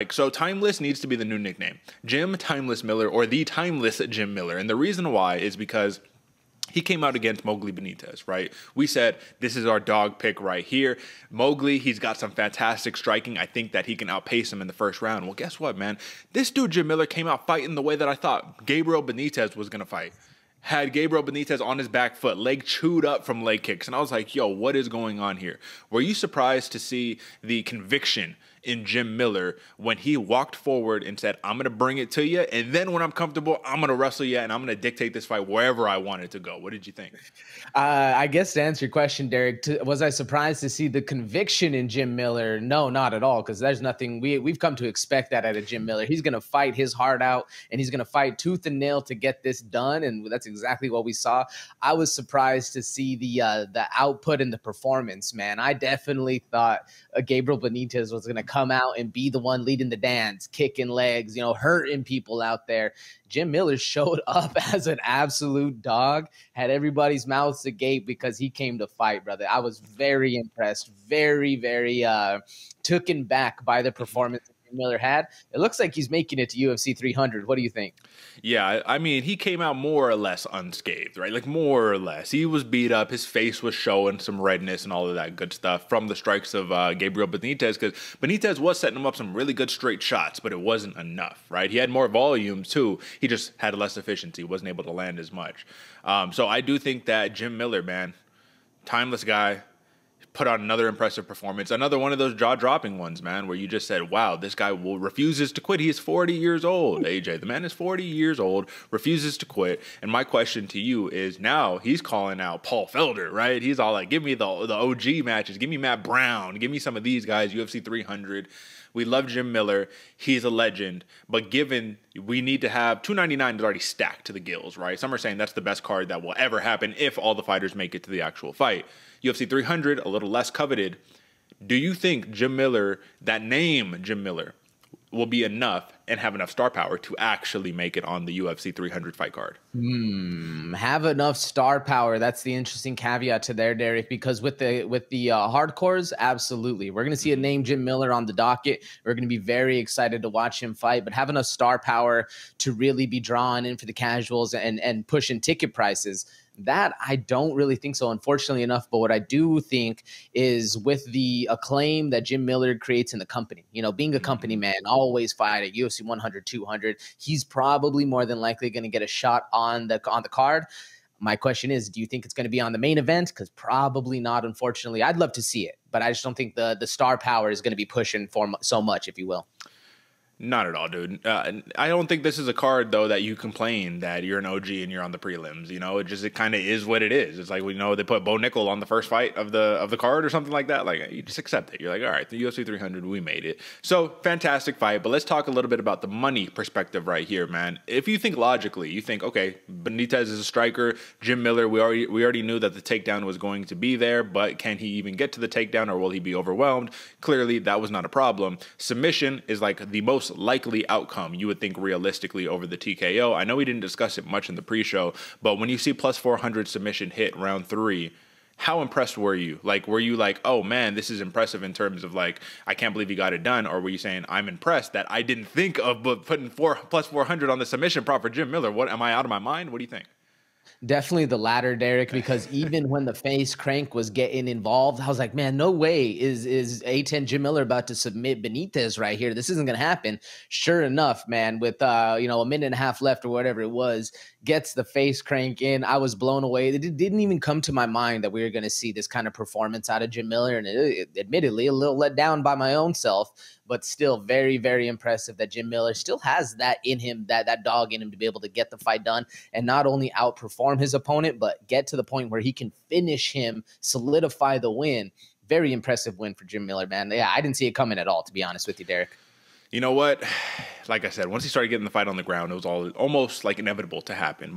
Like, so Timeless needs to be the new nickname. Jim Timeless Miller, or the Timeless Jim Miller. And the reason why is because he came out against Mowgli Benitez, right? We said, this is our dog pick right here. Mowgli, he's got some fantastic striking. I think that he can outpace him in the first round. Well, guess what, man? This dude, Jim Miller, came out fighting the way that I thought Gabriel Benitez was going to fight. Had Gabriel Benitez on his back foot, leg chewed up from leg kicks. And I was like, yo, what is going on here? Were you surprised to see the conviction in Jim Miller when he walked forward and said, I'm going to bring it to you, and then when I'm comfortable, I'm going to wrestle you, and I'm going to dictate this fight wherever I want it to go? What did you think? I guess to answer your question, Derek, was I surprised to see the conviction in Jim Miller? No, not at all, because there's nothing. We've come to expect that out of Jim Miller. He's going to fight his heart out, and he's going to fight tooth and nail to get this done, and that's exactly what we saw. I was surprised to see the output and the performance, man. I definitely thought Gabriel Benitez was going to come out and be the one leading the dance, kicking legs, hurting people out there. Jim Miller showed up as an absolute dog, had everybody's mouths agape because he came to fight, brother. I was very impressed, very, very taken back by the performance that Jim Miller had. It looks like he's making it to UFC 300. What do you think? Yeah, I mean, he came out more or less unscathed, right? Like, more or less. He was beat up. His face was showing some redness and all of that good stuff from the strikes of Gabriel Benitez, because Benitez was setting him up some really good straight shots, but it wasn't enough, right? He had more volume, too. He just had less efficiency, wasn't able to land as much. So I do think that Jim Miller, man, timeless guy, put on another impressive performance, another one of those jaw-dropping ones, man, where you just said, wow, this guy refuses to quit. He is 40 years old, AJ. The man is 40 years old, refuses to quit. And my question to you is, now he's calling out Paul Felder, right? He's all like, give me the OG matches. Give me Matt Brown. Give me some of these guys, UFC 300. We love Jim Miller. He's a legend. But given we need to have 299 is already stacked to the gills, right? Some are saying that's the best card that will ever happen if all the fighters make it to the actual fight. UFC 300, a little less coveted. Do you think Jim Miller, that name Jim Miller, will be enough and have enough star power to actually make it on the UFC 300 fight card? Have enough star power. That's the interesting caveat to there, Derek, because with the hardcores, absolutely. We're going to see a name Jim Miller on the docket. We're going to be very excited to watch him fight, but have enough star power to really be drawn in for the casuals and pushing ticket prices. That I don't really think so, unfortunately enough. But what I do think is with the acclaim that Jim Miller creates in the company, being a company man, always fight at UFC 100, 200, he's probably more than likely going to get a shot on the card. My question is, do you think it's going to be on the main event? Because probably not, unfortunately. I'd love to see it, but I just don't think the star power is going to be pushing for so much, if you will. Not at all, dude. I don't think this is a card, though, that you complain that you're an OG and you're on the prelims. It kind of is what it is. It's like, they put Bo Nickel on the first fight of the card or something like that. Like, you just accept it. You're like, all right, the UFC 300, we made it. So, fantastic fight. But let's talk a little bit about the money perspective right here, man. If you think logically, you think, okay, Benitez is a striker. Jim Miller, we already knew that the takedown was going to be there, but can he even get to the takedown, or will he be overwhelmed? Clearly, that was not a problem. Submission is like the most likely outcome you would think realistically over the TKO. I know we didn't discuss it much in the pre-show, but when you see plus 400 submission hit round 3, how impressed were you? Like, were you like, oh man, this is impressive in terms of like, I can't believe he got it done? Or were you saying, I'm impressed that I didn't think of putting plus 400 on the submission prop for Jim Miller? What, am I out of my mind? What do you think? Definitely the latter, Derek, because even when the face crank was getting involved, I was like, man, no way is A10 Jim Miller about to submit Benitez right here. This isn't going to happen. Sure enough, man, with, a minute and a half left or whatever it was, gets the face crank in. I was blown away. It didn't even come to my mind that we were going to see this kind of performance out of Jim Miller. And admittedly, a little let down by my own self, but still very, very impressive that Jim Miller still has that in him, that dog in him to be able to get the fight done and not only outperform his opponent, but get to the point where he can finish him, solidify the win. Very impressive win for Jim Miller, man. Yeah, I didn't see it coming at all, to be honest with you, Derek. You know what? Like I said, once he started getting the fight on the ground, it was almost like inevitable to happen. But